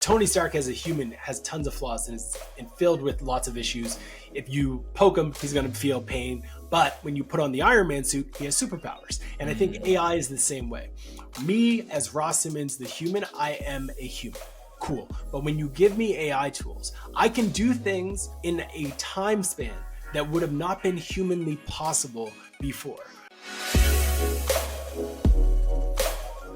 Tony Stark as a human has tons of flaws and filled with lots of issues. If you poke him, he's going to feel pain. But when you put on the Iron Man suit, he has superpowers. And I think AI is the same way. Me, as Ross Simmonds, the human, I am a human. Cool. But when you give me AI tools, I can do things in a time span that would have not been humanly possible before.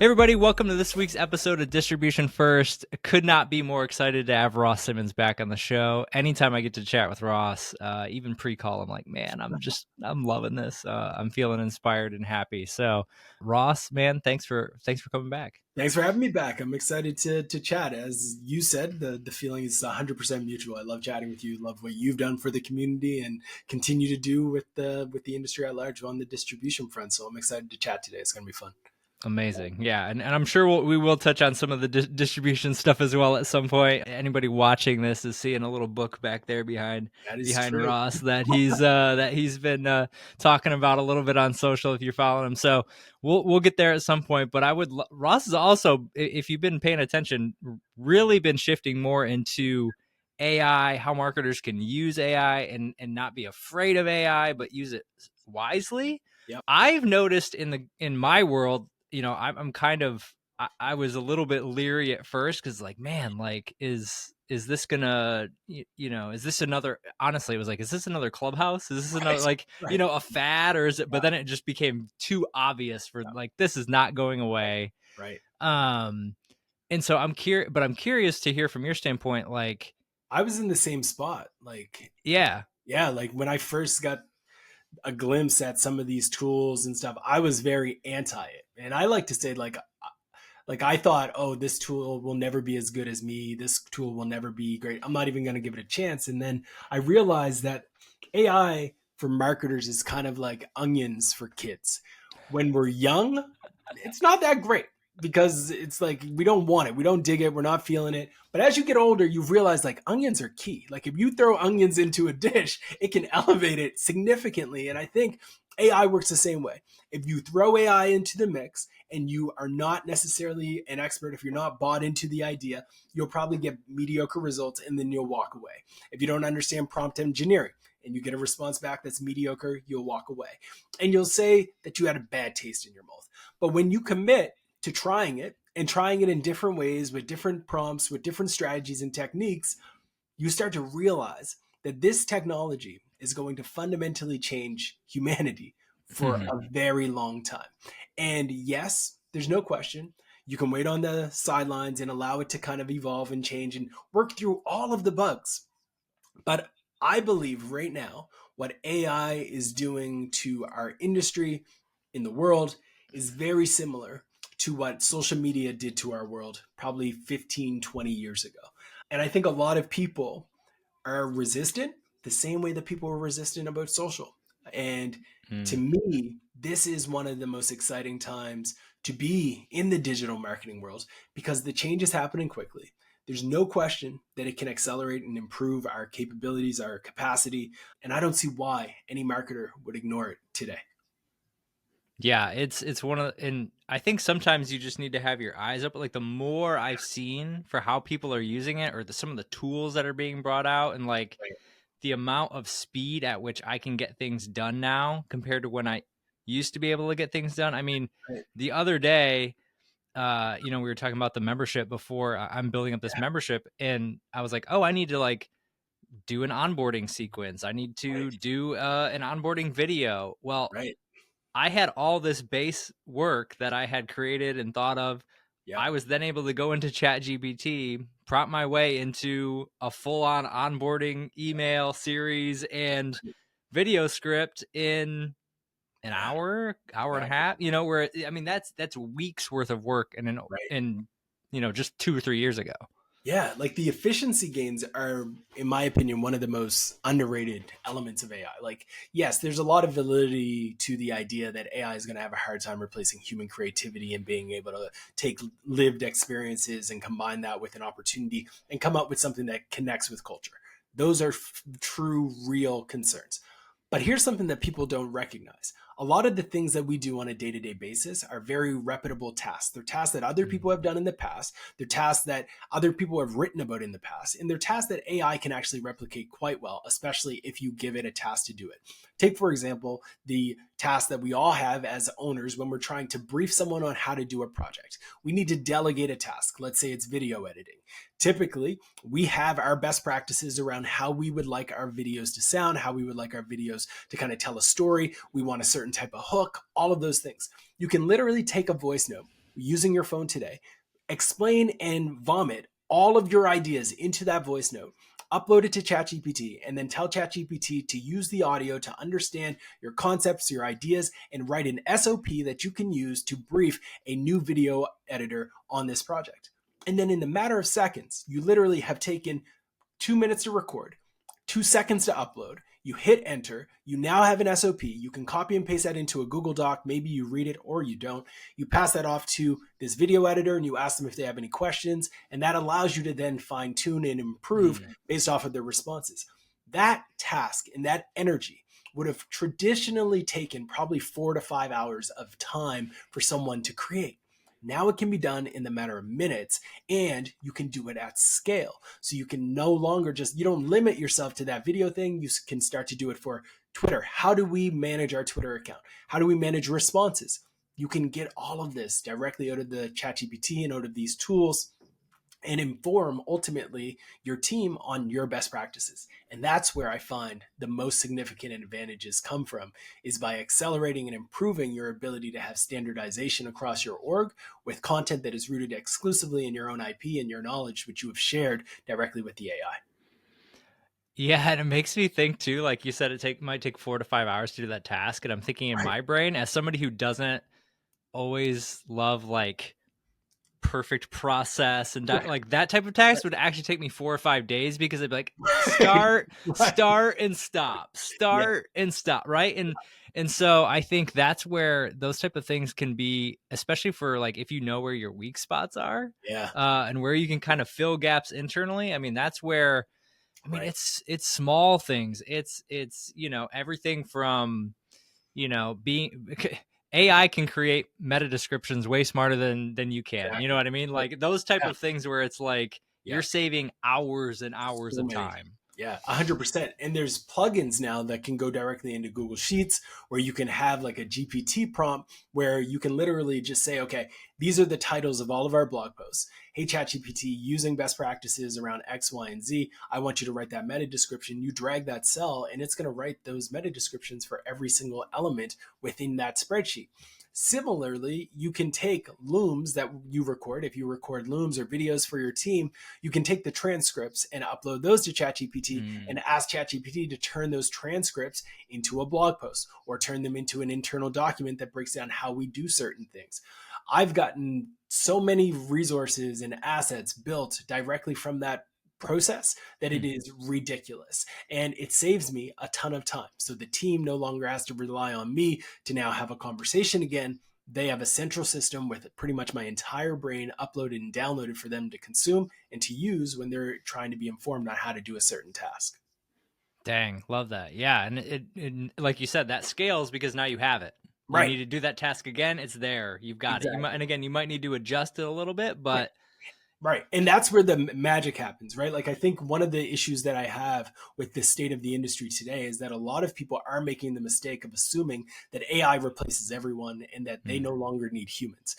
Hey everybody, welcome to this week's episode of Distribution First. Could not be more excited to have Ross Simmonds back on the show. Anytime I get to chat with Ross, even pre-call, I'm like, man, I'm loving this. I'm feeling inspired and happy. So Ross, man, thanks for coming back. Thanks for having me back. I'm excited to chat. As you said, the feeling is 100% mutual. I love chatting with you. Love what you've done for the community and continue to do with the industry at large on the distribution front. So I'm excited to chat today. It's going to be fun. Amazing. Yeah. And I'm sure we will touch on some of the distribution stuff as well at some point. Anybody watching this is seeing a little book back there behind true. Ross that he's been talking about a little bit on social if you're following him. So we'll get there at some point. But Ross is also, if you've been paying attention, really been shifting more into AI, how marketers can use AI and not be afraid of AI, but use it wisely. Yep. I've noticed in my world, you know, I'm kind of, I was a little bit leery at first because like, man, like, is this gonna, you know, is this another, honestly, it was like, is this another Clubhouse? Is this another, like, you know, a fad, or is it, but then it just became too obvious for like, this is not going away. Right. And so I'm curious to hear from your standpoint, like, I was in the same spot. Like, yeah, like when I first got a glimpse at some of these tools and stuff, I was very anti it. And I like to say, like I thought, oh, this tool will never be as good as me. This tool will never be great. I'm not even going to give it a chance. And then I realized that AI for marketers is kind of like onions for kids. When we're young, it's not that great because it's like we don't want it. We don't dig it. We're not feeling it. But as you get older, you realize like onions are key. Like if you throw onions into a dish, it can elevate it significantly. And I think AI works the same way. If you throw AI into the mix and you are not necessarily an expert, if you're not bought into the idea, you'll probably get mediocre results and then you'll walk away. If you don't understand prompt engineering and you get a response back that's mediocre, you'll walk away. And you'll say that you had a bad taste in your mouth. But when you commit to trying it and trying it in different ways with different prompts, with different strategies and techniques, you start to realize that this technology is going to fundamentally change humanity for a very long time. And yes, there's no question. You can wait on the sidelines and allow it to kind of evolve and change and work through all of the bugs. But I believe right now, what AI is doing to our industry in the world is very similar to what social media did to our world probably 15, 20 years ago. And I think a lot of people are resistant the same way that people were resistant about social. And to me, this is one of the most exciting times to be in the digital marketing world because the change is happening quickly. There's no question that it can accelerate and improve our capabilities, our capacity. And I don't see why any marketer would ignore it today. Yeah, it's one of the, and I think sometimes you just need to have your eyes open. Like the more I've seen for how people are using it, or some of the tools that are being brought out, and like the amount of speed at which I can get things done now compared to when I used to be able to get things done. I mean, the other day, you know, we were talking about the membership before. I'm building up this membership, and I was like, oh, I need to like do an onboarding sequence. I need to do an onboarding video. Well, I had all this base work that I had created and thought of. Yeah. I was then able to go into ChatGPT, prompt my way into a full-on onboarding email series and video script in an hour and a half. You know, where I mean that's weeks worth of work, and in you know, just 2 or 3 years ago. Yeah, like the efficiency gains are, in my opinion, one of the most underrated elements of AI. Like, yes, there's a lot of validity to the idea that AI is going to have a hard time replacing human creativity and being able to take lived experiences and combine that with an opportunity and come up with something that connects with culture. Those are true, real concerns. But here's something that people don't recognize. A lot of the things that we do on a day-to-day basis are very reputable tasks. They're tasks that other Mm. people have done in the past. They're tasks that other people have written about in the past. And they're tasks that AI can actually replicate quite well, especially if you give it a task to do it. Take, for example, the task that we all have as owners when we're trying to brief someone on how to do a project. We need to delegate a task. Let's say it's video editing. Typically, we have our best practices around how we would like our videos to sound, how we would like our videos to kind of tell a story. We want a certain type of hook, all of those things. You can literally take a voice note using your phone today, explain and vomit all of your ideas into that voice note, upload it to ChatGPT, and then tell ChatGPT to use the audio to understand your concepts, your ideas, and write an SOP that you can use to brief a new video editor on this project. And then in a matter of seconds, you literally have taken 2 minutes to record, 2 seconds to upload. You hit enter. You now have an SOP. You can copy and paste that into a Google Doc. Maybe you read it or you don't. You pass that off to this video editor and you ask them if they have any questions. And that allows you to then fine tune and improve based off of their responses. That task and that energy would have traditionally taken probably 4 to 5 hours of time for someone to create. Now it can be done in the matter of minutes, and you can do it at scale. So you can no longer just, you don't limit yourself to that video thing. You can start to do it for Twitter. How do we manage our Twitter account? How do we manage responses? You can get all of this directly out of the ChatGPT and out of these tools and inform ultimately your team on your best practices. And that's where I find the most significant advantages come from, is by accelerating and improving your ability to have standardization across your org with content that is rooted exclusively in your own IP and your knowledge, which you have shared directly with the AI. Yeah, and it makes me think too, like you said, might take 4 to 5 hours to do that task. And I'm thinking in Right. my brain, as somebody who doesn't always love like perfect process and Right. like that type of task would actually take me 4 or 5 days, because it'd be like Right. start, Right. start and stop, Yeah. start and stop, right? And so I think that's where those type of things can be, especially for like if you know where your weak spots are, Yeah. and where you can kind of fill gaps internally. I mean, that's where, I mean, Right. it's small things. It's everything from being AI can create meta descriptions way smarter than you can. You know Exactly. what I mean? Right. Like those type Yeah. of things where it's like Yeah. you're saving hours and hours So of many. time. Yeah, 100%. And there's plugins now that can go directly into Google Sheets where you can have like a GPT prompt where you can literally just say, okay, these are the titles of all of our blog posts. Hey, ChatGPT, using best practices around X, Y, and Z, I want you to write that meta description. You drag that cell and it's going to write those meta descriptions for every single element within that spreadsheet. Similarly, you can take looms that you record. If you record looms or videos for your team, you can take the transcripts and upload those to ChatGPT Mm. and ask ChatGPT to turn those transcripts into a blog post or turn them into an internal document that breaks down how we do certain things. I've gotten so many resources and assets built directly from that process that it Hmm. is ridiculous, and it saves me a ton of time. So the team no longer has to rely on me to now have a conversation again. They have a central system with pretty much my entire brain uploaded and downloaded for them to consume and to use when they're trying to be informed on how to do a certain task. Dang, love that. Yeah, and it like you said, that scales because now you have it. You Right. need to do that task again, it's there. You've got it. You might, Exactly. and again, you might need to adjust it a little bit, Right. but Right. And that's where the magic happens, right? Like, I think one of the issues that I have with the state of the industry today is that a lot of people are making the mistake of assuming that AI replaces everyone and that they mm, no longer need humans.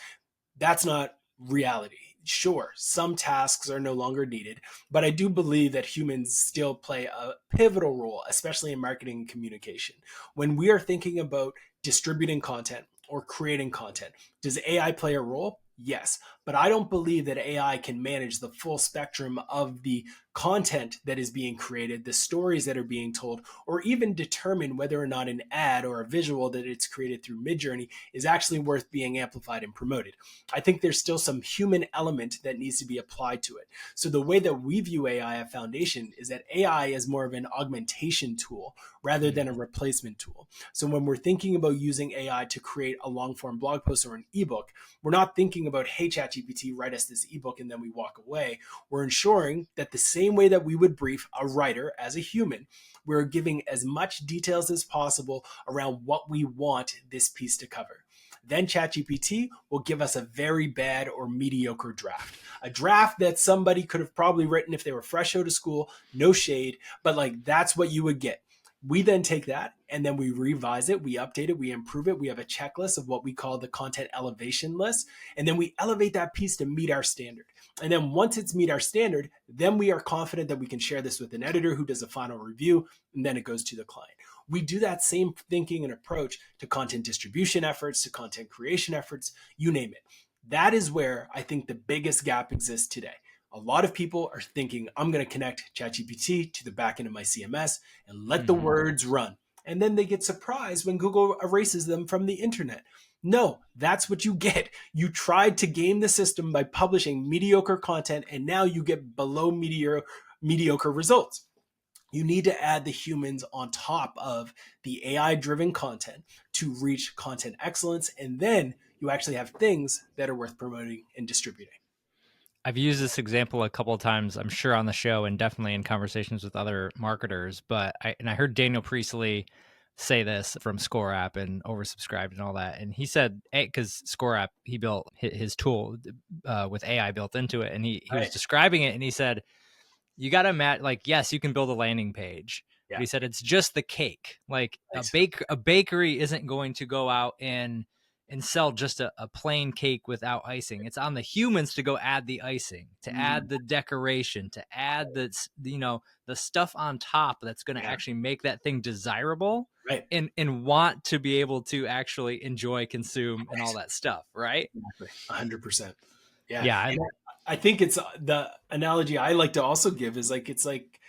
That's not reality. Sure, some tasks are no longer needed, but I do believe that humans still play a pivotal role, especially in marketing and communication. When we are thinking about distributing content or creating content, does AI play a role? Yes, but I don't believe that AI can manage the full spectrum of the content that is being created, the stories that are being told, or even determine whether or not an ad or a visual that it's created through Midjourney is actually worth being amplified and promoted. I think there's still some human element that needs to be applied to it. So the way that we view AI at Foundation is that AI is more of an augmentation tool rather than a mm, replacement tool. So when we're thinking about using AI to create a long form blog post or an ebook, we're not thinking about, hey, ChatGPT, ChatGPT, write us this ebook, and then we walk away. We're ensuring that the same way that we would brief a writer as a human, we're giving as much details as possible around what we want this piece to cover. Then ChatGPT will give us a very bad or mediocre draft. A draft that somebody could have probably written if they were fresh out of school, no shade, but like that's what you would get. We then take that and then we revise it, we update it, we improve it. We have a checklist of what we call the content elevation list. And then we elevate that piece to meet our standard. And then once it's meet our standard, then we are confident that we can share this with an editor who does a final review, and then it goes to the client. We do that same thinking and approach to content distribution efforts, to content creation efforts, you name it. That is where I think the biggest gap exists today. A lot of people are thinking, I'm going to connect ChatGPT to the back end of my CMS and let the words run. And then they get surprised when Google erases them from the internet. No, that's what you get. You tried to game the system by publishing mediocre content, and now you get below mediocre results. You need to add the humans on top of the AI-driven content to reach content excellence, and then you actually have things that are worth promoting and distributing. I've used this example a couple of times, I'm sure, on the show and definitely in conversations with other marketers. But I heard Daniel Priestley say this from Score App and oversubscribed and all that. And he said, because Score App, he built his tool with AI built into it. And he was describing it and he said, you got to imagine, like, yes, you can build a landing page. But he said, it's just the cake. Like a bakery isn't going to go out and sell just a plain cake without icing. It's on the humans to go add the icing, to add the decoration, to add the stuff on top that's going to actually make that thing desirable, right? And want to be able to actually enjoy, consume, and all that stuff, right? Exactly. 100%. Yeah. Yeah. And I think it's the analogy I like to also give is like, it's like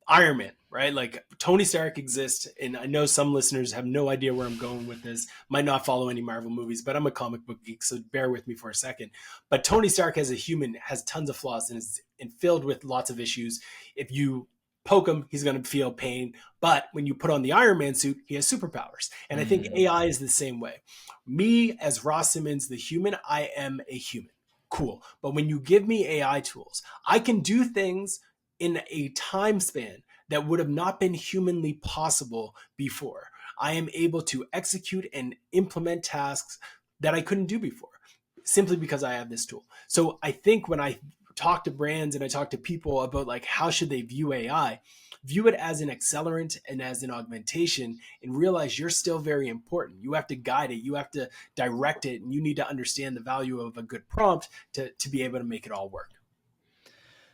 Iron Man, right? Like Tony Stark exists, and I know some listeners have no idea where I'm going with this, might not follow any Marvel movies, but I'm a comic book geek, so bear with me for a second. But Tony Stark as a human has tons of flaws and is filled with lots of issues. If you poke him, he's going to feel pain. But when you put on the Iron Man suit, he has superpowers. And I think AI is the same way. Me, as Ross Simmonds, the human, I am a human. Cool. But when you give me AI tools, I can do things in a time span that would have not been humanly possible before. I am able to execute and implement tasks that I couldn't do before, simply because I have this tool. So I think when I talk to brands and I talk to people about like how should they view AI, view it as an accelerant and as an augmentation, and realize you're still very important. You have to guide it, you have to direct it, and you need to understand the value of a good prompt to be able to make it all work.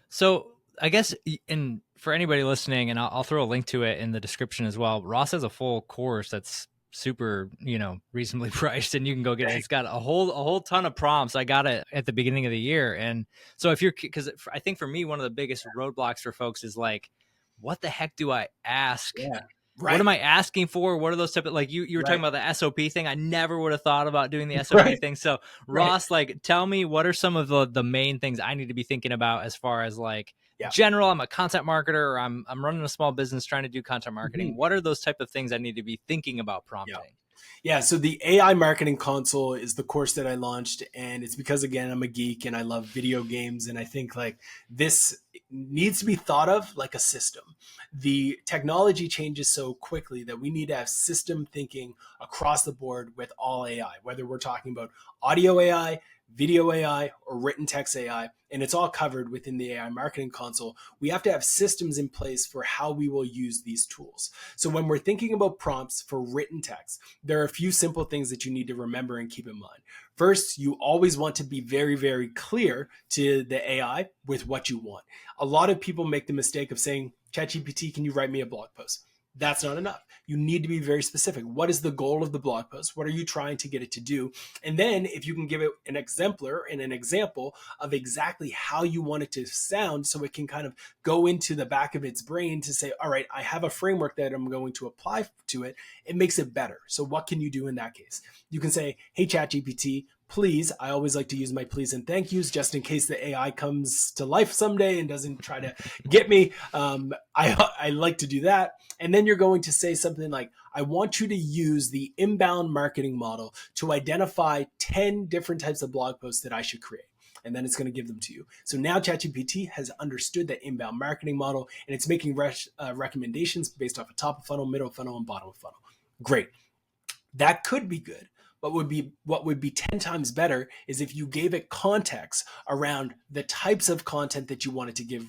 So I guess, and for anybody listening, and I'll throw a link to it in the description as well, Ross has a full course that's super, reasonably priced, and you can go get it. It's got a whole ton of prompts. I got it at the beginning of the year. And so because I think for me, one of the biggest roadblocks for folks is like, what the heck do I ask? Yeah. Right. What am I asking for? What are those type of, like you were talking about the SOP thing. I never would have thought about doing the SOP thing. So Ross, like, tell me, what are some of the main things I need to be thinking about as far as like general, I'm a content marketer, or I'm running a small business trying to do content marketing. What are those type of things I need to be thinking about prompting? Yeah, so the AI Marketing Console is the course that I launched, and it's because, again, I'm a geek and I love video games, and I think like this needs to be thought of like a system. The technology changes so quickly that we need to have system thinking across the board with all AI, whether we're talking about audio AI, video AI, or written text AI, and it's all covered within the AI Marketing Console. We have to have systems in place for how we will use these tools. So when we're thinking about prompts for written text, there are a few simple things that you need to remember and keep in mind. First, you always want to be very, very clear to the AI with what you want. A lot of people make the mistake of saying, ChatGPT, can you write me a blog post? That's not enough. You need to be very specific. What is the goal of the blog post? What are you trying to get it to do? And then if you can give it an exemplar and an example of exactly how you want it to sound, so it can kind of go into the back of its brain to say, all right, I have a framework that I'm going to apply to it. It makes it better. So what can you do in that case? You can say, hey, ChatGPT, please. I always like to use my please and thank yous just in case the AI comes to life someday and doesn't try to get me. I like to do that. And then you're going to say something like, I want you to use the inbound marketing model to identify 10 different types of blog posts that I should create. and then it's going to give them to you. So now ChatGPT has understood that inbound marketing model, and it's making recommendations based off of top of funnel, middle of funnel, and bottom of funnel. Great. That could be good. But what would be 10 times better is if you gave it context around the types of content that you wanted to give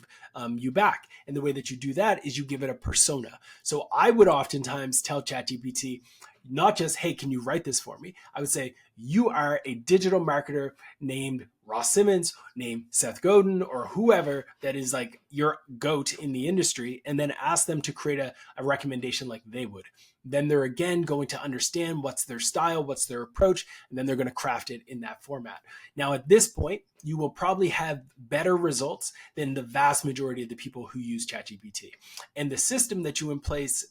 you back. And the way that you do that is you give it a persona. So I would oftentimes tell ChatGPT, not just, hey, can you write this for me? I would say, you are a digital marketer named Ross Simmonds, named Seth Godin, or whoever that is like your goat in the industry, and then ask them to create a recommendation like they would. Then they're again going to understand what's their style, what's their approach, and then they're going to craft it in that format. Now, at this point, you will probably have better results than the vast majority of the people who use ChatGPT. And the system that you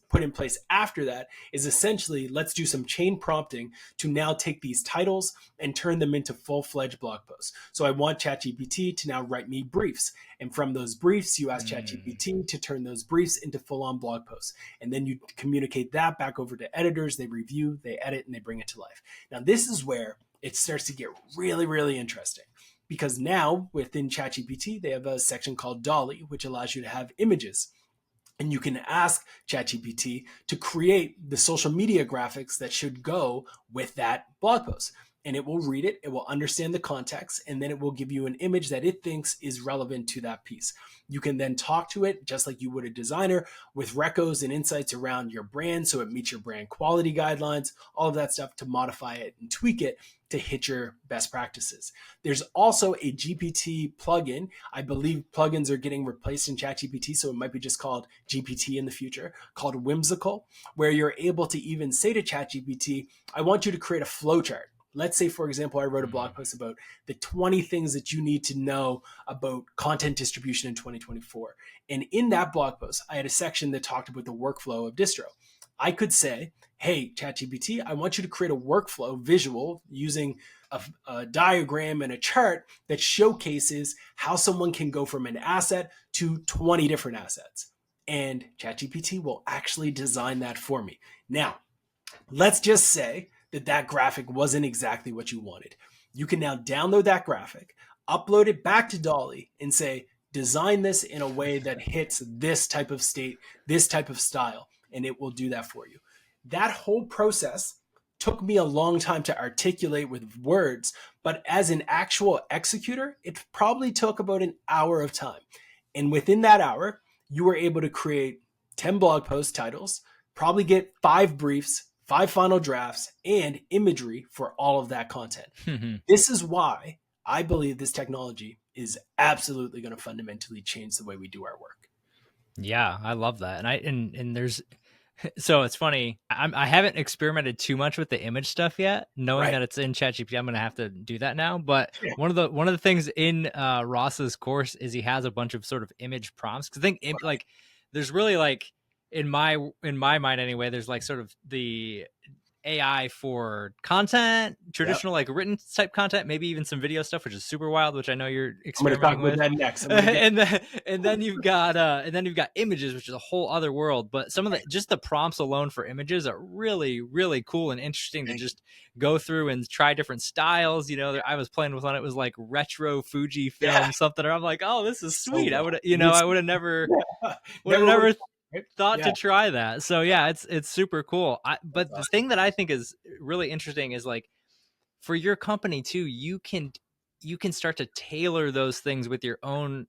put in place after that is essentially, let's do some chain prompting to now take these titles and turn them into full-fledged blog posts. So I want ChatGPT to now write me briefs. And from those briefs, you ask ChatGPT to turn those briefs into full-on blog posts. And then you communicate that back over to editors. They review, they edit, and they bring it to life. Now, this is where it starts to get really, really interesting. Because now within ChatGPT, they have a section called Dolly, which allows you to have images. And you can ask ChatGPT to create the social media graphics that should go with that blog post. And it will read it, it will understand the context, and then it will give you an image that it thinks is relevant to that piece. You can then talk to it just like you would a designer with recos and insights around your brand so it meets your brand quality guidelines, all of that stuff to modify it and tweak it to hit your best practices. There's also a GPT plugin. I believe plugins are getting replaced in ChatGPT, so it might be just called GPT in the future, called Whimsical, where you're able to even say to ChatGPT, I want you to create a flowchart. Let's say, for example, I wrote a blog post about the 20 things that you need to know about content distribution in 2024. And in that blog post, I had a section that talked about the workflow of distro. I could say, hey, ChatGPT, I want you to create a workflow visual using a diagram and a chart that showcases how someone can go from an asset to 20 different assets. And ChatGPT will actually design that for me. Now, let's just say that graphic wasn't exactly what you wanted. You can now download that graphic, upload it back to Dolly, and say, design this in a way that hits this type of state, this type of style, and it will do that for you. That whole process took me a long time to articulate with words, but as an actual executor, it probably took about an hour of time. And within that hour, you were able to create 10 blog post titles, probably get 5 briefs, 5 final drafts, and imagery for all of that content. This is why I believe this technology is absolutely going to fundamentally change the way we do our work. Yeah, I love that. And there's, so it's funny. I haven't experimented too much with the image stuff yet, knowing that it's in ChatGPT. I'm going to have to do that now. But one of the things in Ross's course is he has a bunch of sort of image prompts. Because I think like there's really like in my mind anyway, there's like sort of the AI for content, traditional like written type content, maybe even some video stuff, which is super wild, which I know you're experimenting with. That next. and then you've got images, which is a whole other world. But some of the just the prompts alone for images are really, really cool and interesting to just go through and try different styles. You know, I was playing with one, it was like retro Fuji film something, or I'm like, oh, this is sweet. I would have never thought to try that. So yeah, it's super cool. But the thing that I think is really interesting is like for your company too, you can start to tailor those things with your own,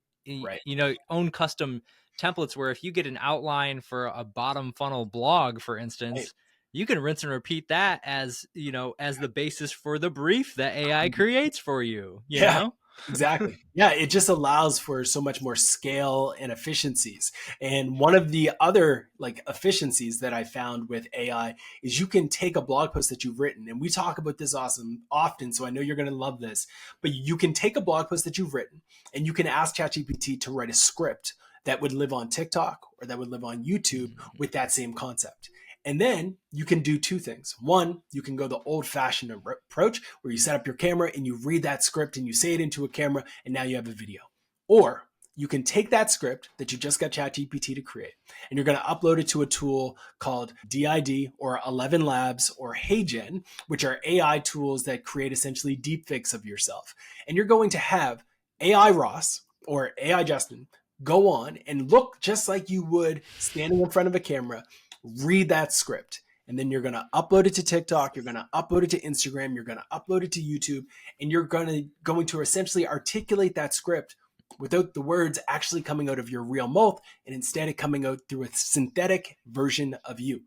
own custom templates, where if you get an outline for a bottom funnel blog, for instance, you can rinse and repeat that as the basis for the brief that AI creates for you, you know? Exactly. Yeah, it just allows for so much more scale and efficiencies. And one of the other like efficiencies that I found with AI is you can take a blog post that you've written, and we talk about this often, so I know you're going to love this, but you can take a blog post that you've written and you can ask ChatGPT to write a script that would live on TikTok or that would live on YouTube with that same concept. And then you can do 2 things. One, you can go the old-fashioned approach where you set up your camera and you read that script and you say it into a camera, and now you have a video. Or you can take that script that you just got ChatGPT to create, and you're going to upload it to a tool called DID or 11 Labs or HeyGen, which are AI tools that create essentially deepfakes of yourself. And you're going to have AI Ross or AI Justin go on and look just like you would standing in front of a camera, read that script. And then you're going to upload it to TikTok. You're going to upload it to Instagram. You're going to upload it to YouTube. And you're going to essentially articulate that script without the words actually coming out of your real mouth, and instead it coming out through a synthetic version of you.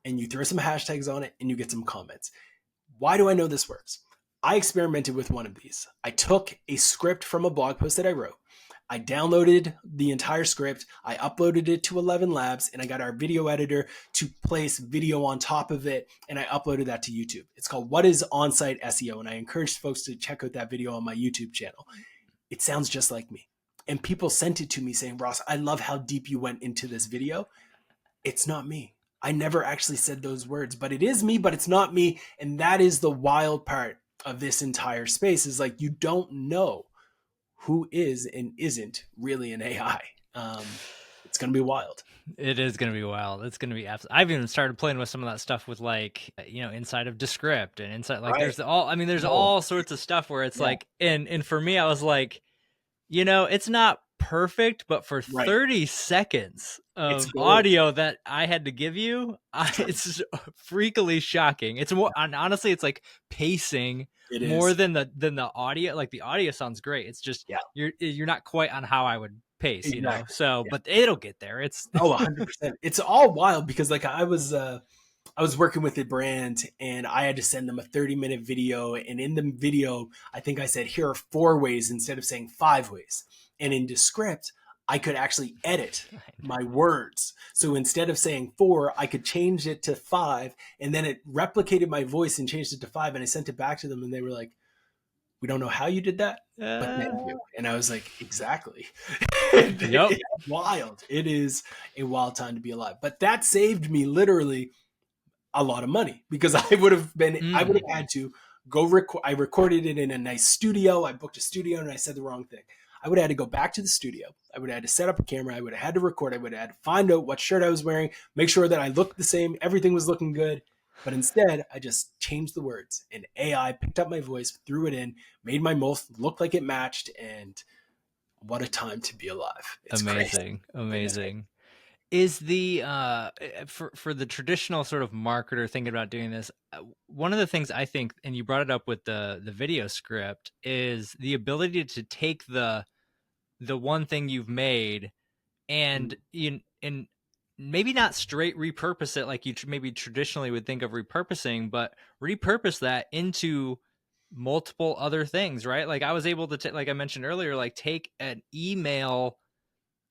And you throw some hashtags on it and you get some comments. Why do I know this works? I experimented with one of these. I took a script from a blog post that I wrote. I downloaded the entire script, I uploaded it to 11 Labs, and I got our video editor to place video on top of it, and I uploaded that to YouTube. It's called What is On-Site SEO, and I encourage folks to check out that video on my YouTube channel. It sounds just like me. And people sent it to me saying, Ross, I love how deep you went into this video. It's not me. I never actually said those words, but it is me, but it's not me. And that is the wild part of this entire space, is like, you don't know who is and isn't really an AI. It's going to be wild. It is going to be wild. It's going to be absolutely. I've even started playing with some of that stuff with, like, inside of Descript and inside, like, Right. there's all sorts of stuff where it's like, and for me, I was like, it's not perfect, but for 30 seconds of audio that I had to give you, it's just freakily shocking. It's more, and honestly, it's like pacing more than the audio. Like, the audio sounds great. It's just, you're not quite on how I would pace, so, but it'll get there. It's 100%. It's all wild because, like, I was working with a brand and I had to send them a 30-minute video. And in the video, I think I said, here are 4 ways instead of saying 5 ways. And in Descript, I could actually edit my words. So instead of saying 4, I could change it to 5. And then it replicated my voice and changed it to 5. And I sent it back to them and they were like, we don't know how you did that, but thank you. And I was like, exactly. Yep. It's wild. It is a wild time to be alive. But that saved me literally a lot of money, because I would have had to go record. I recorded it in a nice studio. I booked a studio and I said the wrong thing. I would have had to go back to the studio. I would have had to set up a camera. I would have had to record. I would have had to find out what shirt I was wearing, make sure that I looked the same. Everything was looking good. But instead, I just changed the words, and AI picked up my voice, threw it in, made my mouth look like it matched, and what a time to be alive. It's amazing. crazy. Amazing. Is the for the traditional sort of marketer thinking about doing this, one of the things I think, and you brought it up with the video script, is the ability to take the one thing you've made and and maybe not straight repurpose it like you maybe traditionally would think of repurposing, but repurpose that into multiple other things, right? Like, I was able to like I mentioned earlier, like, take an email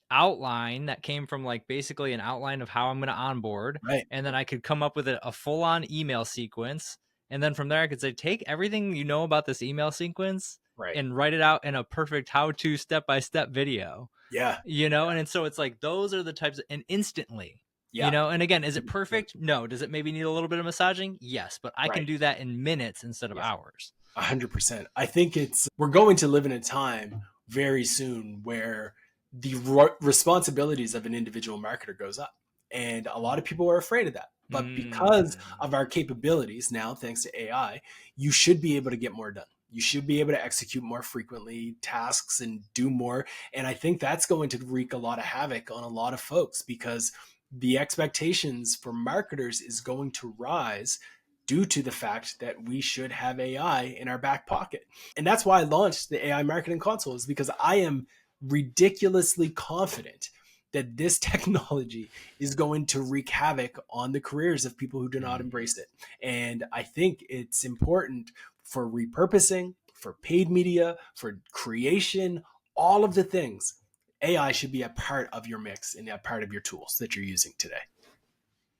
outline that came from, like, basically an outline of how I'm going to onboard, and then I could come up with a full-on email sequence, and then from there I could say, take everything you know about this email sequence and write it out in a perfect how-to step-by-step video. And so it's like, those are the types of, and instantly, and again, is it perfect? No. Does it maybe need a little bit of massaging? Yes, but I can do that in minutes instead of hours. 100%. I think we're going to live in a time very soon where the responsibilities of an individual marketer goes up, and a lot of people are afraid of that. But because of our capabilities now, thanks to AI, you should be able to get more done. You should be able to execute more frequently tasks and do more. And I think that's going to wreak a lot of havoc on a lot of folks, because the expectations for marketers is going to rise due to the fact that we should have AI in our back pocket. And that's why I launched the AI Marketing Console, is because I am ridiculously confident that this technology is going to wreak havoc on the careers of people who do not embrace it. And I think it's important for repurposing, for paid media, for creation, all of the things. AI should be a part of your mix and a part of your tools that you're using today.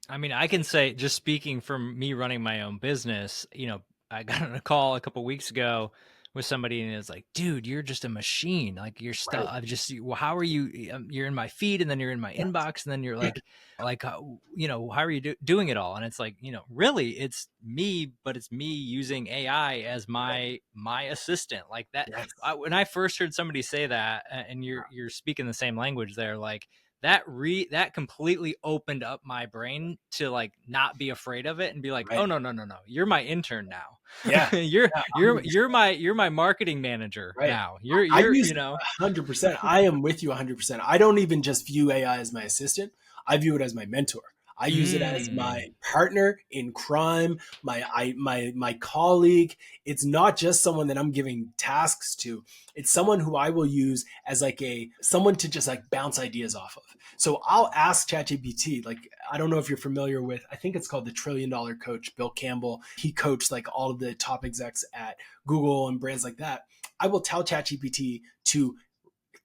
I mean, I can say, just speaking from me running my own business, I got on a call a couple of weeks ago with somebody and it's like, dude, you're just a machine. Like your stuff, Right. I've just, well, how are you? You're in my feed and then you're in my Yeah. inbox and then you're like, how are you doing it all? And it's like, really it's me, but it's me using AI as Right. my assistant like that. Yes. When I first heard somebody say that, and you're speaking the same language there, like, that completely opened up my brain to like not be afraid of it and be like, oh Right. no, no, no, no, you're my intern now. Yeah. you're Yeah. you're 100%. you're my you're my marketing manager Right. now. You're I you're use you it know 100%. I am with you 100%. I don't even just view AI as my assistant. I view it as my mentor. I use it as my mm, partner in crime, my colleague. It's not just someone that I'm giving tasks to. It's someone who I will use as like a someone to just like bounce ideas off of. So I'll ask ChatGPT, like I don't know if you're familiar with, I think it's called the $1 Trillion Coach, Bill Campbell. He coached like all of the top execs at Google and brands like that. I will tell ChatGPT to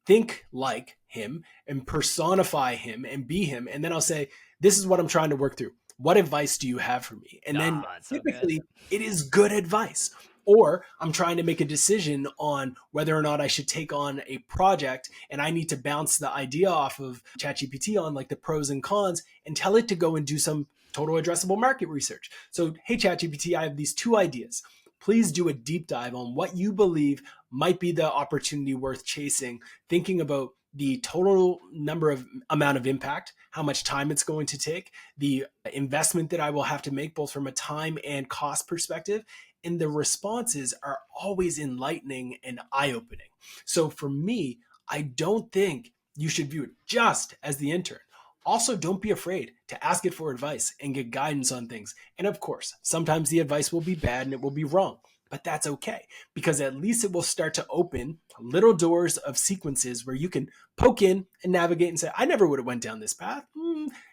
think like him and personify him and be him. And then I'll say, this is what I'm trying to work through. What advice do you have for me? And then it's so good. typically it is good advice. Or I'm trying to make a decision on whether or not I should take on a project and I need to bounce the idea off of ChatGPT on like the pros and cons and tell it to go and do some total addressable market research. So, hey, ChatGPT, I have these two ideas. Please do a deep dive on what you believe might be the opportunity worth chasing, thinking about the total number of amount of impact, how much time it's going to take, the investment that I will have to make, both from a time and cost perspective. And the responses are always enlightening and eye opening. So for me, I don't think you should view it just as the intern. Also, don't be afraid to ask it for advice and get guidance on things. And of course, sometimes the advice will be bad and it will be wrong, but that's okay because at least it will start to open little doors of sequences where you can poke in and navigate and say, I never would have went down this path.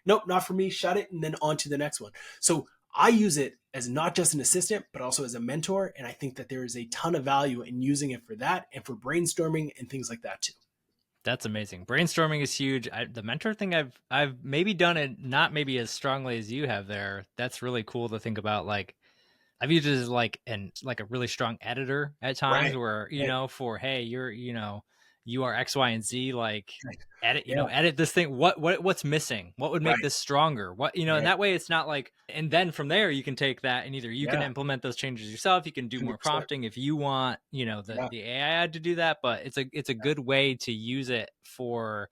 Nope, not for me. Shut it. And then on to the next one. So I use it as not just an assistant, but also as a mentor. And I think that there is a ton of value in using it for that and for brainstorming and things like that too. That's amazing. Brainstorming is huge. The mentor thing, I've maybe done it, not maybe as strongly as you have there. That's really cool to think about. Like, I've used it as like a really strong editor at times Right. where, Right. for, hey, you are X, Y, and Z, like Right. edit, Yeah. edit this thing. What's missing? What would make Right. this stronger? And Right. that way it's not like, and then from there you can take that and either you can Yeah. implement those changes yourself, you can do more 100%. prompting if you want, Yeah. the AI to do that, but it's a good way to use it for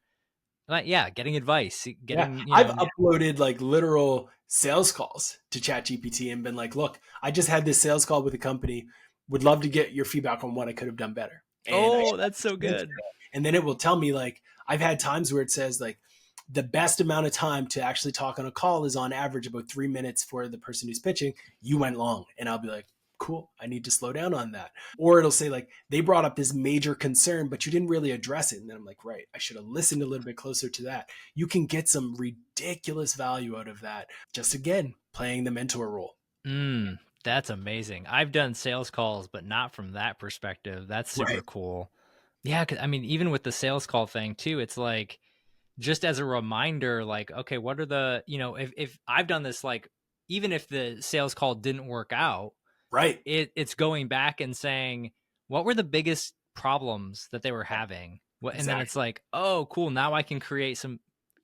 like, yeah, getting advice, Yeah, getting, I've uploaded like literal sales calls to ChatGPT and been like, "Look, I just had this sales call with a company. Would love to get your feedback on what I could have done better." And I oh, shot that's so this answer. good. And then it will tell me like I've had times where it says like the best amount of time to actually talk on a call is on average about 3 minutes for the person who's pitching. You went long, and I'll be like, cool, I need to slow down on that. Or it'll say like they brought up this major concern, but you didn't really address it. And then I'm like, right, I should have listened a little bit closer to that. You can get some ridiculous value out of that. Just again, playing the mentor role. That's amazing. I've done sales calls, but not from that perspective. That's super Right. cool. Yeah, 'cause I mean, even with the sales call thing too, it's like just as a reminder, like, okay, what are the, if I've done this, like, even if the sales call didn't work out, Right. it's going back and saying, what were the biggest problems that they were having? What, and then Exactly. it's like, oh, cool. Now I can create some,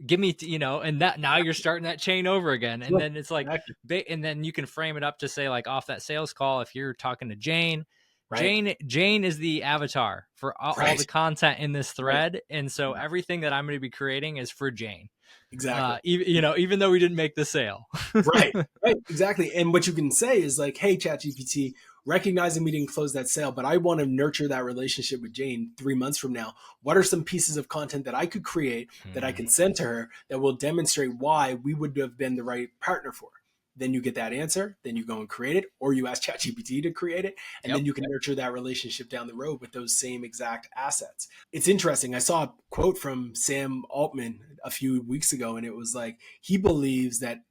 give me, and that now you're starting that chain over again. And Sure. then it's like, Exactly. and then you can frame it up to say, like, off that sales call, if you're talking to Jane, Right. Jane is the avatar for all the Right. content in this Right. thread. And so Yeah. everything that I'm going to be creating is for Jane. Exactly. Even though we didn't make the sale. Right, right, exactly. And what you can say is like, hey, ChatGPT, recognizing we didn't close that sale, but I want to nurture that relationship with Jane 3 months from now. What are some pieces of content that I could create that I Hmm. can send to her that will demonstrate why we would have been the right partner for her? Then you get that answer, then you go and create it, or you ask ChatGPT to create it, and Yep. then you can nurture that relationship down the road with those same exact assets. It's interesting. I saw a quote from Sam Altman a few weeks ago, and it was like, he believes that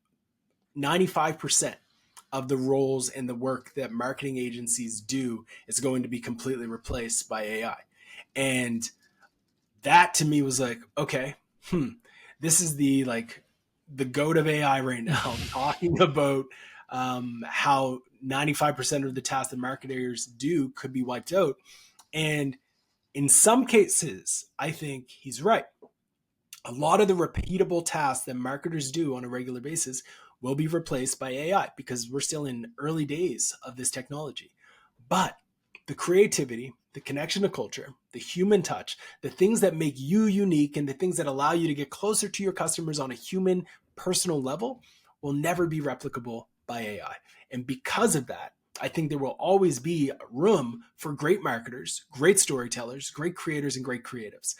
95% of the roles and the work that marketing agencies do is going to be completely replaced by AI. And that to me was like, okay, this is the like the goat of AI right now talking about how 95% of the tasks that marketers do could be wiped out. And in some cases, I think he's right. A lot of the repeatable tasks that marketers do on a regular basis will be replaced by AI because we're still in early days of this technology. But the creativity, the connection to culture, the human touch, the things that make you unique and the things that allow you to get closer to your customers on a human, personal level will never be replicable by AI. And because of that, I think there will always be room for great marketers, great storytellers, great creators, and great creatives.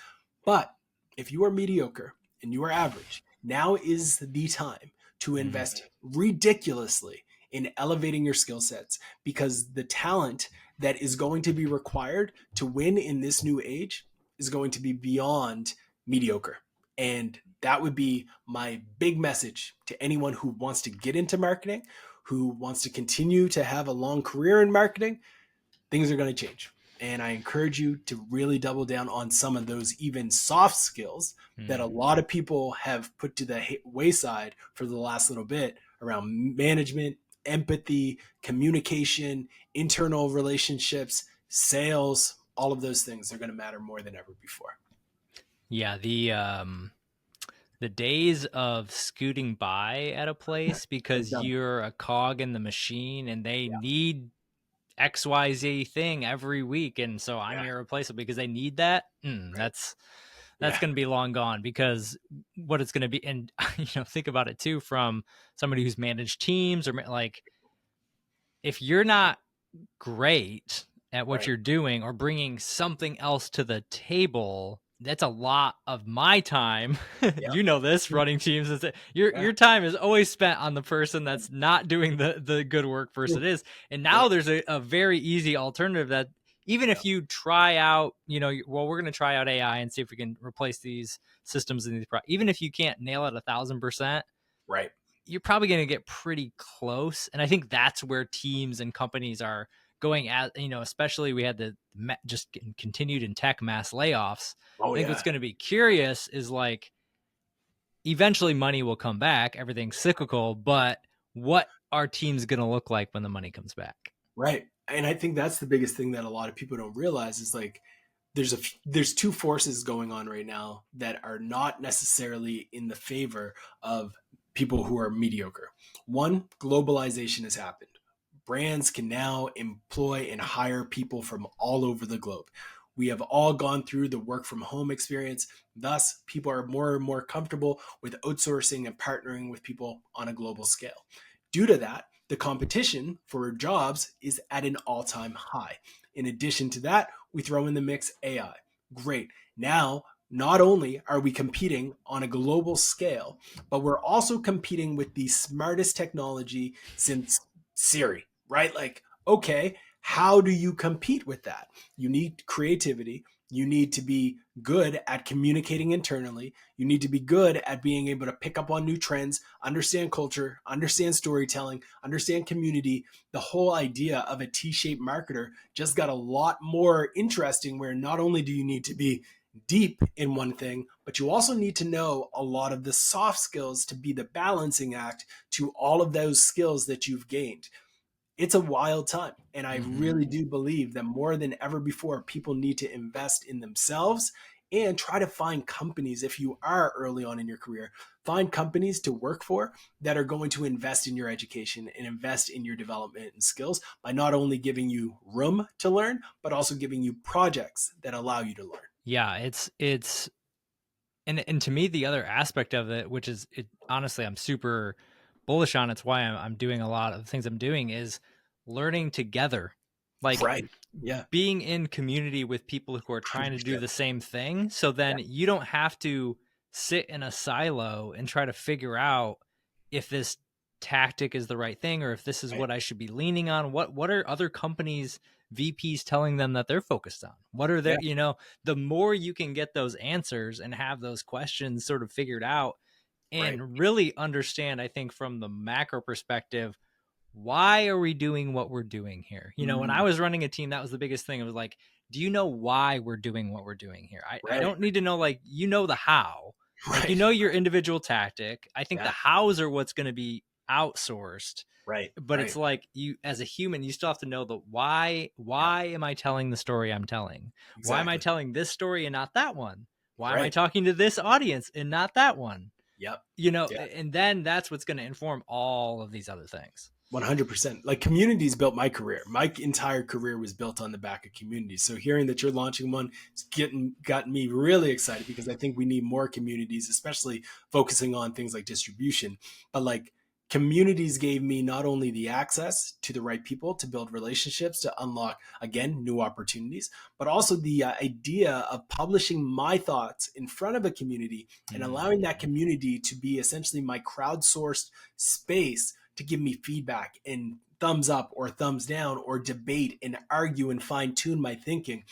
But if you are mediocre and you are average, now is the time to Mhm. invest ridiculously in elevating your skill sets because the talent that is going to be required to win in this new age is going to be beyond mediocre. And that would be my big message to anyone who wants to get into marketing, who wants to continue to have a long career in marketing. Things are going to change. And I encourage you to really double down on some of those even soft skills that a Mm. lot of people have put to the wayside for the last little bit around management, empathy, communication, internal relationships, sales, all of those things are going to matter more than ever before. Yeah, the days of scooting by at a place They're because done. you're a cog in the machine and they Yeah. need XYZ thing every week, and so I'm Yeah. irreplaceable because they need that. Right. That's Yeah. going to be long gone because what it's going to be, and think about it too from somebody who's managed teams or like if you're not great at what Right. you're doing or bringing something else to the table, that's a lot of my time. Yeah. You know this, running teams is that your Yeah. time is always spent on the person that's not doing the good work True. person is. And Yeah. now there's a very easy alternative that even Yeah. if you try out, well, we're going to try out AI and see if we can replace these systems and these even if you can't nail it 1,000%, Right. you're probably going to get pretty close. And I think that's where teams and companies are going at, especially we had the just continued in tech mass layoffs. Oh I think what's yeah. going to be curious is like eventually money will come back. Everything's cyclical, but what are teams going to look like when the money comes back? Right. And I think that's the biggest thing that a lot of people don't realize is like there's two forces going on right now that are not necessarily in the favor of people who are mediocre. One, globalization has happened. Brands can now employ and hire people from all over the globe. We have all gone through the work from home experience. Thus, people are more and more comfortable with outsourcing and partnering with people on a global scale. Due to that, the competition for jobs is at an all time high. In addition to that, we throw in the mix AI. Great. Now, not only are we competing on a global scale, but we're also competing with the smartest technology since Siri, right? Like, okay, how do you compete with that? You need creativity. You need to be good at communicating internally. You need to be good at being able to pick up on new trends, understand culture, understand storytelling, understand community. The whole idea of a T-shaped marketer just got a lot more interesting where not only do you need to be deep in one thing, but you also need to know a lot of the soft skills to be the balancing act to all of those skills that you've gained. It's a wild time. And I Mm-hmm. really do believe that more than ever before, people need to invest in themselves and try to find companies, if you are early on in your career, find companies to work for that are going to invest in your education and invest in your development and skills by not only giving you room to learn, but also giving you projects that allow you to learn. Yeah, it's and to me the other aspect of it, which is it honestly I'm super bullish on, it's why I'm doing a lot of the things I'm doing is learning together. Like Right. Yeah. being in community with people who are trying to do 100%. the same thing. So Yeah. then you don't have to sit in a silo and try to figure out if this tactic is the right thing or if this is Right. what I should be leaning on. What are other companies VPs telling them that they're focused on? What are Yeah. their, the more you can get those answers and have those questions sort of figured out Right. and really understand, I think from the macro perspective, why are we doing what we're doing here? When I Mm, was running a team, that was the biggest thing. It was like, do you know why we're doing what we're doing here? I right. don't need to know, like, the how, like, Right. your individual tactic. I think the Yeah. hows are what's going to be outsourced. Right. But it's Right. like, you as a human, you still have to know the why am I telling the story I'm telling? Why am I Exactly. telling this story and not that one? Why am I Right. talking to this audience and not that one? Yep. You know, Yeah. and then that's what's going to inform all of these other things. 100%. Like communities built my career. My entire career was built on the back of communities. So hearing that you're launching one, it's gotten me really excited because I think we need more communities, especially focusing on things like distribution. But like communities gave me not only the access to the right people to build relationships, to unlock again new opportunities, but also the idea of publishing my thoughts in front of a community and allowing that Mm. community to be essentially my crowdsourced space to give me feedback and thumbs up or thumbs down or debate and argue and fine tune my thinking.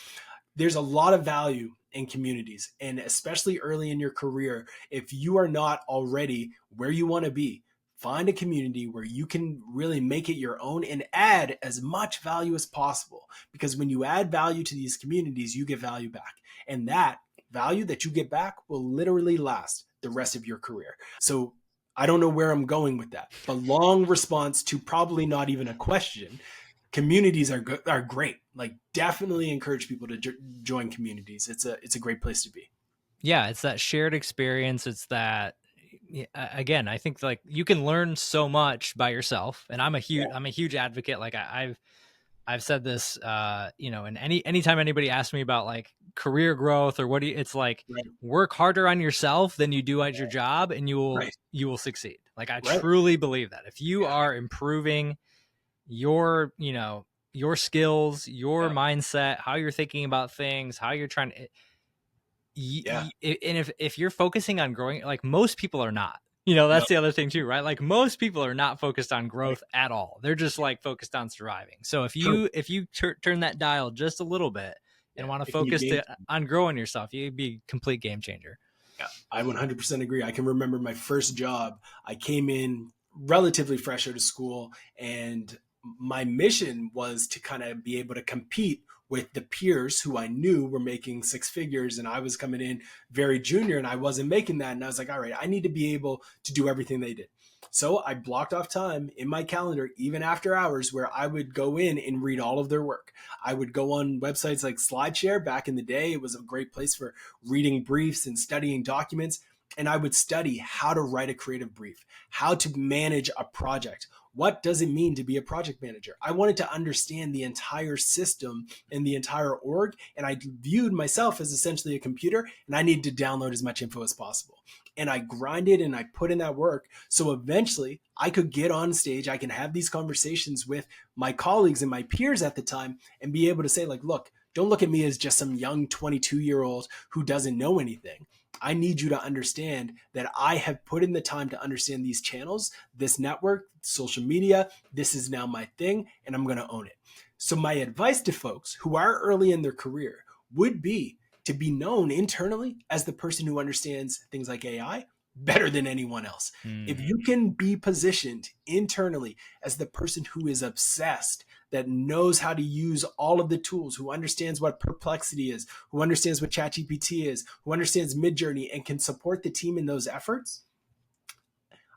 There's a lot of value in communities. And especially early in your career, if you are not already where you want to be, find a community where you can really make it your own and add as much value as possible. Because when you add value to these communities, you get value back. And that value that you get back will literally last the rest of your career. So I don't know where I'm going with that, but long response to probably not even a question. Communities are good, are great. Like definitely encourage people to join communities. It's a great place to be. Yeah, it's that shared experience. It's that, again, I think like you can learn so much by yourself, and Yeah, I'm a huge advocate. Like I've said this, you know, and anytime anybody asks me about like career growth or what do you, it's like, right, work harder on yourself than you do at your job, and right, you will succeed. Like I right. truly believe that if you Yeah, are improving your, you know, your skills, your yeah, mindset, how you're thinking about things, how you're trying to, yeah. and if you're focusing on growing, like most people are not. You know, No, that's the other thing too, right? Like most people are not focused on right. growth at all. They're just like focused on surviving. So True. if you turn that dial just a little bit and Yeah, want to it can be focus game. on growing yourself, you'd be a complete game changer. Yeah, I 100% agree. I can remember my first job. I came in relatively fresh out of school, and my mission was to kind of be able to compete with the peers who I knew were making six figures. And I was coming in very junior and I wasn't making that. And I was like, all right, I need to be able to do everything they did. So I blocked off time in my calendar, even after hours, where I would go in and read all of their work. I would go on websites like SlideShare. Back in the day, it was a great place for reading briefs and studying documents. And I would study how to write a creative brief, how to manage a project. What does it mean to be a project manager? I wanted to understand the entire system and the entire org. And I viewed myself as essentially a computer, and I needed to download as much info as possible. And I grinded and I put in that work. So eventually I could get on stage. I can have these conversations with my colleagues and my peers at the time and be able to say, like, look, don't look at me as just some young 22-year-old who doesn't know anything. I need you to understand that I have put in the time to understand these channels, this network, social media. This is now my thing, and I'm going to own it. So, my advice to folks who are early in their career would be to be known internally as the person who understands things like AI better than anyone else. If Mm, you can be positioned internally as the person who is obsessed, that knows how to use all of the tools, who understands what Perplexity is, who understands what ChatGPT is, who understands Midjourney, and can support the team in those efforts,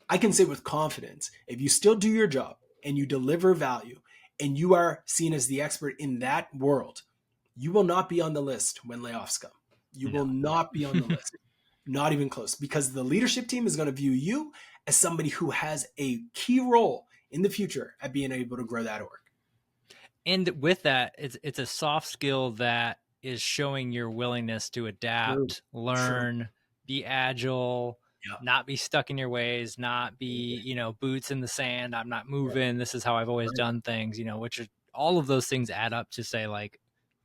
I can say with confidence, if you still do your job and you deliver value and you are seen as the expert in that world, you will not be on the list when layoffs come. You no. will not be on the list, not even close, because the leadership team is going to view you as somebody who has a key role in the future at being able to grow that org. And with that, it's a soft skill that is showing your willingness to True, adapt, true. learn, be agile, Yeah, not be stuck in your ways, not be, you know, boots in the sand. I'm not right, moving. This is how I've always right. done things, you know, which are all of those things add up to say, like,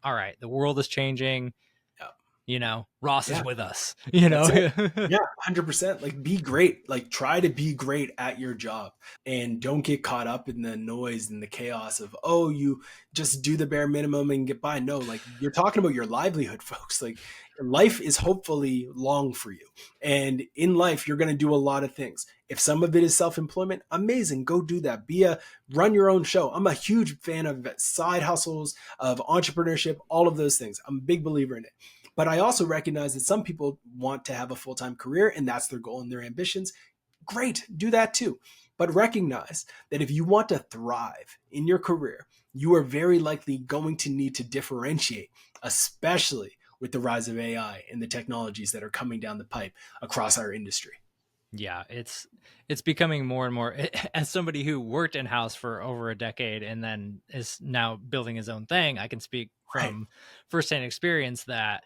all right, the world is changing, Yeah, you know, Ross is yeah. with us, you That's know. it. Yeah, 100%. Like be great. Like try to be great at your job and don't get caught up in the noise and the chaos of, oh, you just do the bare minimum and get by. No, like you're talking about your livelihood, folks. Like life is hopefully long for you. And in life, you're going to do a lot of things. If some of it is self-employment, amazing. Go do that. Run your own show. I'm a huge fan of side hustles, of entrepreneurship, all of those things. I'm a big believer in it. But I also recognize that some people want to have a full time career and that's their goal and their ambitions. Great, do that too. But recognize that if you want to thrive in your career, you are very likely going to need to differentiate, especially with the rise of AI and the technologies that are coming down the pipe across our industry. Yeah, it's becoming more and more as somebody who worked in house for over a decade and then is now building his own thing, I can speak Right. from firsthand experience that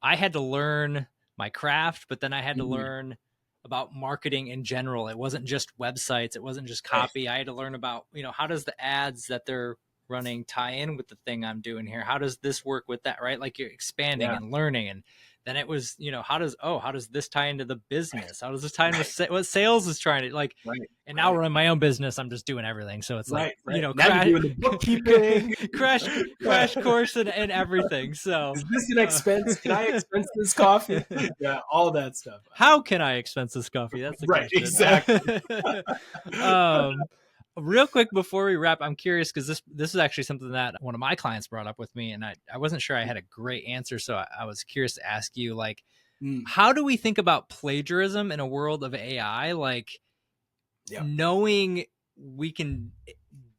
I had to learn my craft, but then I had to Mhm. learn about marketing in general. It wasn't just websites, it wasn't just Right. copy. I had to learn about, how does the ads that they're running tie in with the thing I'm doing here? How does this work with that, right? Like you're expanding Yeah. and learning. And then it was, how does this tie into the Right. business? How does this tie in with Right. what sales is trying to like? Right. And now Right. running my own business, I'm just doing everything. So it's like, Right. Right. Now you're crash, doing the bookkeeping. crash course and everything. So, Is this an uh, expense? Can I expense this coffee? Yeah, all that stuff. how can I expense this coffee? That's the Right, question. exactly. um, Real quick before we wrap, I'm curious because this is actually something that one of my clients brought up with me, and I wasn't sure I had a great answer, so I was curious to ask you, like, Mm, how do we think about plagiarism in a world of AI? Like, yeah, knowing we can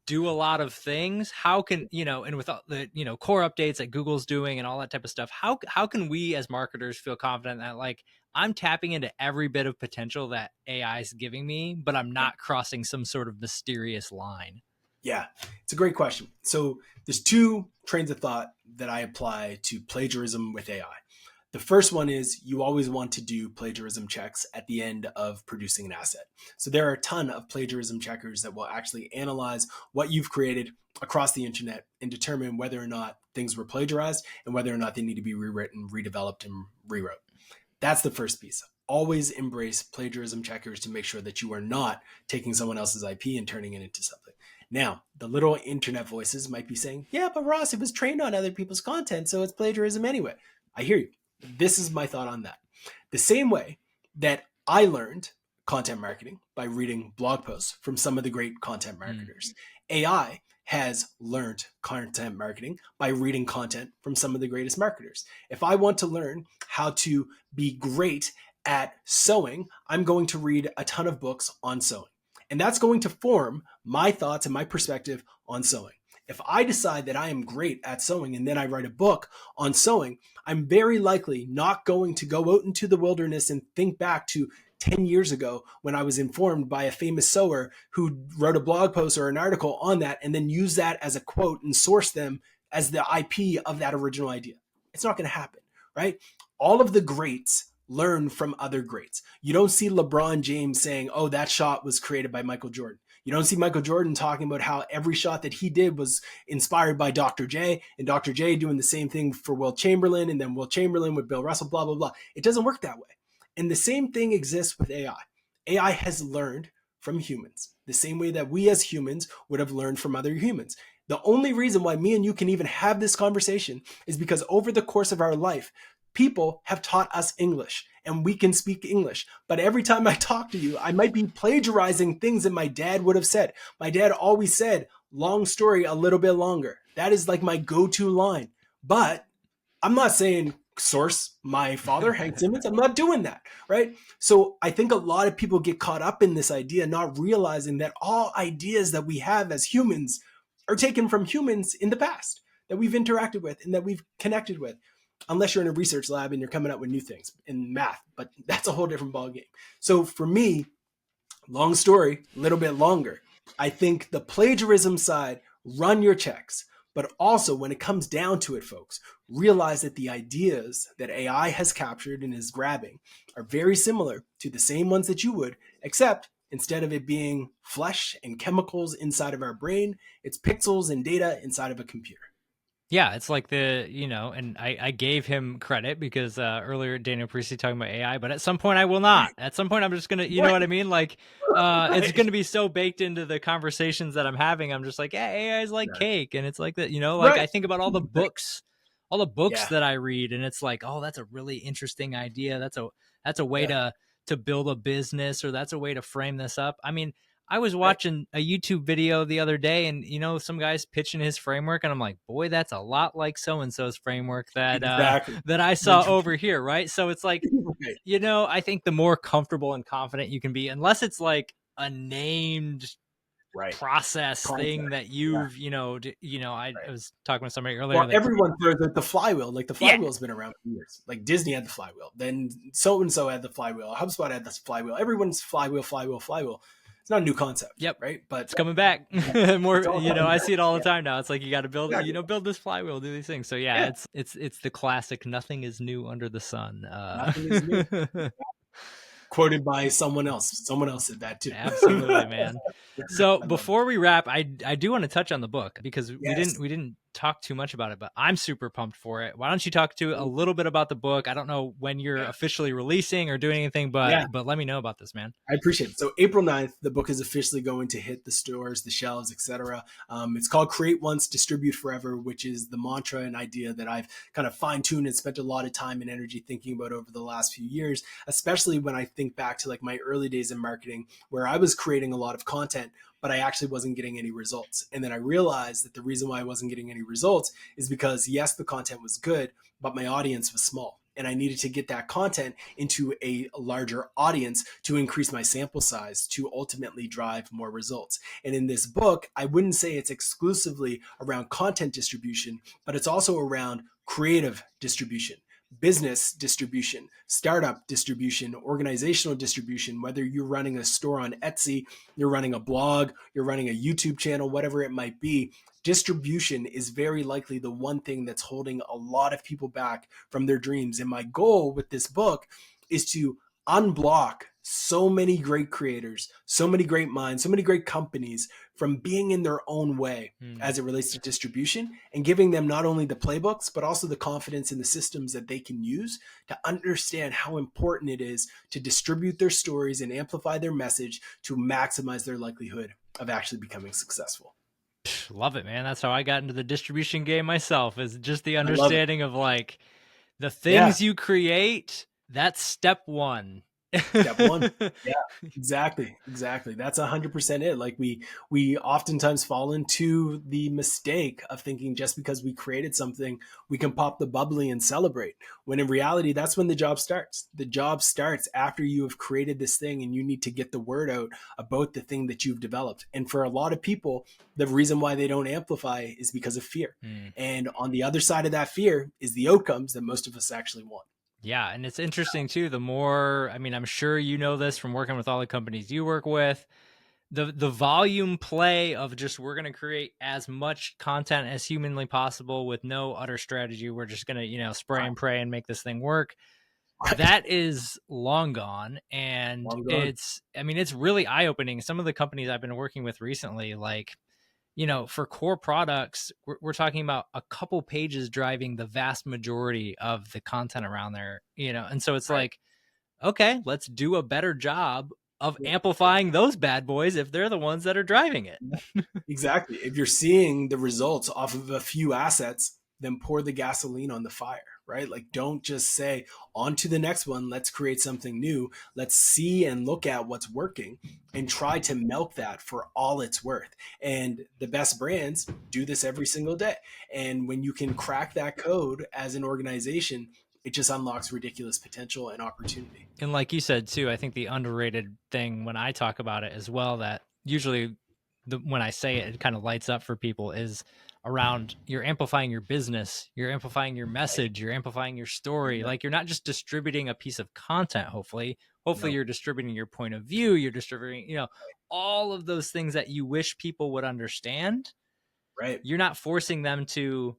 do a lot of things, how can and with all the core updates that Google's doing and all that type of stuff, how can we as marketers feel confident that like I'm tapping into every bit of potential that AI is giving me, but I'm yeah, not crossing some sort of mysterious line? yeah. It's a great question. So there's two trains of thought that I apply to plagiarism with AI. The first one is you always want to do plagiarism checks at the end of producing an asset. So there are a ton of plagiarism checkers that will actually analyze what you've created across the internet and determine whether or not things were plagiarized and whether or not they need to be rewritten, redeveloped, and rewrote. That's the first piece. Always embrace plagiarism checkers to make sure that you are not taking someone else's IP and turning it into something. Now, the little internet voices might be saying, yeah, but Ross, it was trained on other people's content, so it's plagiarism anyway. I hear you. This is my thought on that. The same way that I learned content marketing by reading blog posts from some of the great content Mm. marketers, AI has learned content marketing by reading content from some of the greatest marketers. If I want to learn how to be great at sewing, I'm going to read a ton of books on sewing. And that's going to form my thoughts and my perspective on sewing. If I decide that I am great at sewing and then I write a book on sewing, I'm very likely not going to go out into the wilderness and think back to 10 years ago when I was informed by a famous sewer who wrote a blog post or an article on that and then use that as a quote and source them as the IP of that original idea. It's not going to happen, right? All of the greats learn from other greats. You don't see LeBron James saying, oh, that shot was created by Michael Jordan. You don't see Michael Jordan talking about how every shot that he did was inspired by Dr. J and Dr. J doing the same thing for Will Chamberlain and then Will Chamberlain with Bill Russell, blah, blah, blah. It doesn't work that way. And the same thing exists with AI. AI has learned from humans the same way that we as humans would have learned from other humans. The only reason why me and you can even have this conversation is because over the course of our life, people have taught us English and we can speak English. But every time I talk to you, I might be plagiarizing things that my dad would have said. My dad always said, long story, a little bit longer. That is like my go to line. But I'm not saying source my father, Hank Simmons. I'm not doing that, right? So I think a lot of people get caught up in this idea, not realizing that all ideas that we have as humans are taken from humans in the past that we've interacted with and that we've connected with. Unless you're in a research lab and you're coming up with new things in math, but that's a whole different ballgame. So for me, long story, a little bit longer. I think the plagiarism side, run your checks. But also, when it comes down to it, folks, realize that the ideas that AI has captured and is grabbing are very similar to the same ones that you would, except instead of it being flesh and chemicals inside of our brain, it's pixels and data inside of a computer. Yeah, it's like and I gave him credit because earlier Daniel Priestley talking about AI, but at some point I will not. At some point I'm just gonna, you know Right, what I mean? Like, it's right, gonna be so baked into the conversations that I'm having. I'm just like, yeah, AI is like right, cake, and it's like that. Like right. I think about all the books Yeah, that I read, and it's like, oh, that's a really interesting idea. That's a way yeah, to build a business, or that's a way to frame this up. I mean, I was right. watching a YouTube video the other day, and some guy's pitching his framework, and I'm like, boy, that's a lot like so and so's framework Exactly. that I saw over here, right? So it's like, Right. I think the more comfortable and confident you can be, unless it's like a named Right. process thing Concept. that Yeah. you've, I Right. was talking with somebody earlier Well, that, everyone throws out the flywheel. Like the yeah, flywheel's been around for years. Like Disney had the flywheel. Then so and so had the flywheel. HubSpot had this flywheel. Everyone's flywheel, flywheel, flywheel. It's not a new concept, yep, right? But it's coming back. it's More, all coming I back. see it all the Yeah, time now. It's like you got to build, exactly. build this flywheel, do these things. So yeah, Yeah, it's the classic. Nothing is new under the sun. nothing is new. Quoted by someone else. Someone else said that too. Absolutely, man. So I love it. before we wrap, I do want to touch on the book because Yes. we didn't talk too much about it, but I'm super pumped for it. Why don't you talk to a little bit about the book? I don't know when you're Yeah. officially releasing or doing anything, Yeah. but let me know about this, man. I appreciate it. So April 9th, the book is officially going to hit the stores, the shelves, etc. It's called Create Once, Distribute Forever, which is the mantra and idea that I've kind of fine-tuned and spent a lot of time and energy thinking about over the last few years, especially when I think back to like my early days in marketing where I was creating a lot of content, but I actually wasn't getting any results. And then I realized that the reason why I wasn't getting any results is because, yes, the content was good, but my audience was small. And I needed to get that content into a larger audience to increase my sample size to ultimately drive more results. And in this book, I wouldn't say it's exclusively around content distribution, but it's also around creative distribution, business distribution, startup distribution, organizational distribution, whether you're running a store on Etsy, you're running a blog, you're running a YouTube channel, whatever it might be. Distribution is very likely the one thing that's holding a lot of people back from their dreams. And my goal with this book is to unblock so many great creators, so many great minds, so many great companies from being in their own way Hmm. as it relates to distribution and giving them not only the playbooks, but also the confidence in the systems that they can use to understand how important it is to distribute their stories and amplify their message to maximize their likelihood of actually becoming successful. Love it, man. That's how I got into the distribution game myself, is just the I love it. understanding of like the Yeah. things you create. That's step one. Step one. Yeah, exactly. Exactly. That's 100% it. Like we oftentimes fall into the mistake of thinking just because we created something, we can pop the bubbly and celebrate. When in reality, that's when the job starts. The job starts after you have created this thing and you need to get the word out about the thing that you've developed. And for a lot of people, the reason why they don't amplify is because of fear. Hmm. And on the other side of that fear is the outcomes that most of us actually want. Yeah, and it's interesting too. The more, I mean, I'm sure you know this from working with all the companies you work with, the volume play of just we're going to create as much content as humanly possible with no utter strategy. We're just going to, spray Right. and pray and make this thing work. Right. That is long gone, and Long gone. I mean, it's really eye-opening. Some of the companies I've been working with recently, like, for core products, we're talking about a couple pages driving the vast majority of the content around there, and so it's Right. like, okay, let's do a better job of Yeah. amplifying those bad boys if they're the ones that are driving it. Exactly. If you're seeing the results off of a few assets, then pour the gasoline on the fire, right? Like don't just say on to the next one, let's create something new. Let's see and look at what's working and try to milk that for all it's worth. And the best brands do this every single day. And when you can crack that code as an organization, it just unlocks ridiculous potential and opportunity. And like you said too, I think the underrated thing when I talk about it as well, that usually when I say it, it kind of lights up for people, is around you're amplifying your business, you're amplifying your Right. message, you're amplifying your story. Yeah. Like you're not just distributing a piece of content, hopefully No. you're distributing your point of view, you're distributing, all of those things that you wish people would understand. Right. You're not forcing them to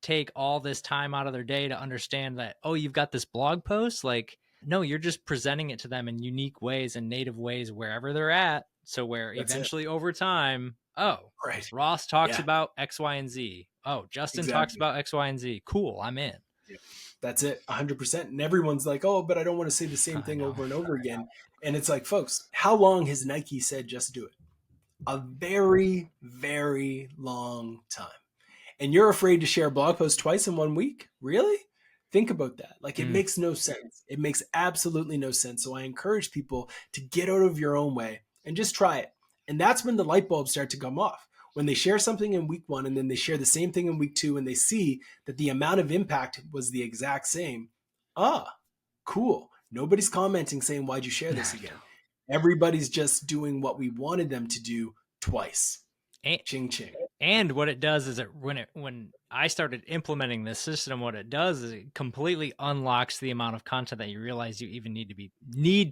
take all this time out of their day to understand that, oh, you've got this blog post. Like, no, you're just presenting it to them in unique ways and native ways wherever they're at. So, where That's it. eventually over time, oh, Right. Ross talks Yeah. about X, Y, and Z. Oh, Justin talks Exactly. about X, Y, and Z. Cool. I'm in. Yeah. That's it, 100%. And everyone's like, oh, but I don't want to say the same I thing know. over and over again. And it's like, folks, how long has Nike said just do it? A very, very long time. And you're afraid to share a blog post twice in 1 week? Really? Think about that. Like, it Mm. makes no sense. It makes absolutely no sense. So I encourage people to get out of your own way and just try it. And that's when the light bulbs start to come off. When they share something in week one and then they share the same thing in week two and they see that the amount of impact was the exact same. Ah, cool. Nobody's commenting saying, why'd you share this I again? know. Everybody's just doing what we wanted them to do twice. And, Ching ching. and what it does is when I started implementing this system, what it does is it completely unlocks the amount of content that you realize you even need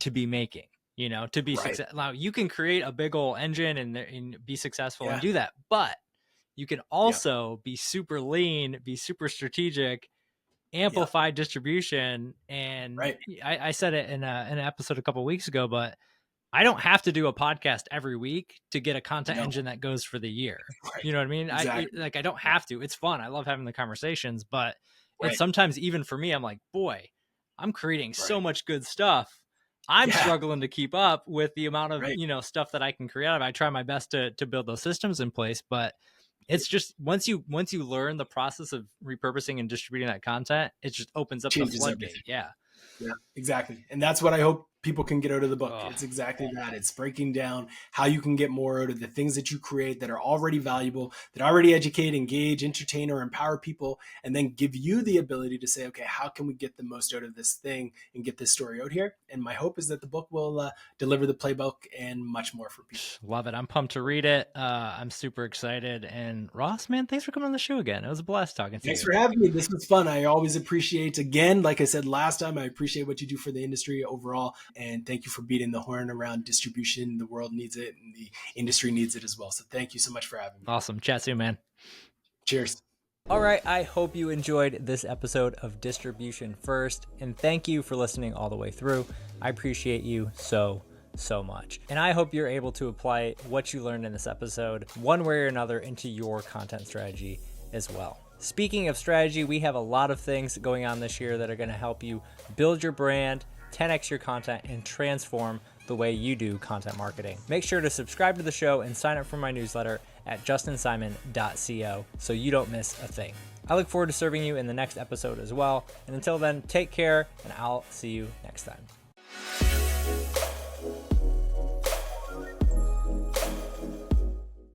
to be making, to be successful. Now you can create a big old engine and be successful and do that, but you can also be super lean, be super strategic, amplify distribution. And I said it in an episode a couple of weeks ago, but I don't have to do a podcast every week to get a content engine that goes for the year. You know what I mean? Exactly. I don't have to. It's fun. I love having the conversations, but it's sometimes even for me, I'm like, boy, I'm creating so much good stuff. I'm struggling to keep up with the amount of, stuff that I can create. I try my best to build those systems in place, but it's just once you learn the process of repurposing and distributing that content, it just opens up the floodgate. Yeah, exactly. And that's what I hope people can get out of the book. It's exactly that. It's breaking down how you can get more out of the things that you create that are already valuable, that already educate, engage, entertain, or empower people, and then give you the ability to say, okay, how can we get the most out of this thing and get this story out here? And my hope is that the book will deliver the playbook and much more for people. Love it. I'm pumped to read it. I'm super excited. And Ross, man, thanks for coming on the show again. It was a blast talking to you. Thanks for having me. This was fun. I always appreciate, again, like I said last time, I appreciate what you do for the industry overall. And thank you for beating the horn around distribution. The world needs it and the industry needs it as well. So thank you so much for having me. Awesome. Chat soon, man. Cheers. All right. I hope you enjoyed this episode of Distribution First. And thank you for listening all the way through. I appreciate you so much. And I hope you're able to apply what you learned in this episode one way or another into your content strategy as well. Speaking of strategy, we have a lot of things going on this year that are going to help you build your brand, 10x your content, and transform the way you do content marketing. Make sure to subscribe to the show and sign up for my newsletter at justinsimon.co so you don't miss a thing. I look forward to serving you in the next episode as well. And until then, take care, and I'll see you next time.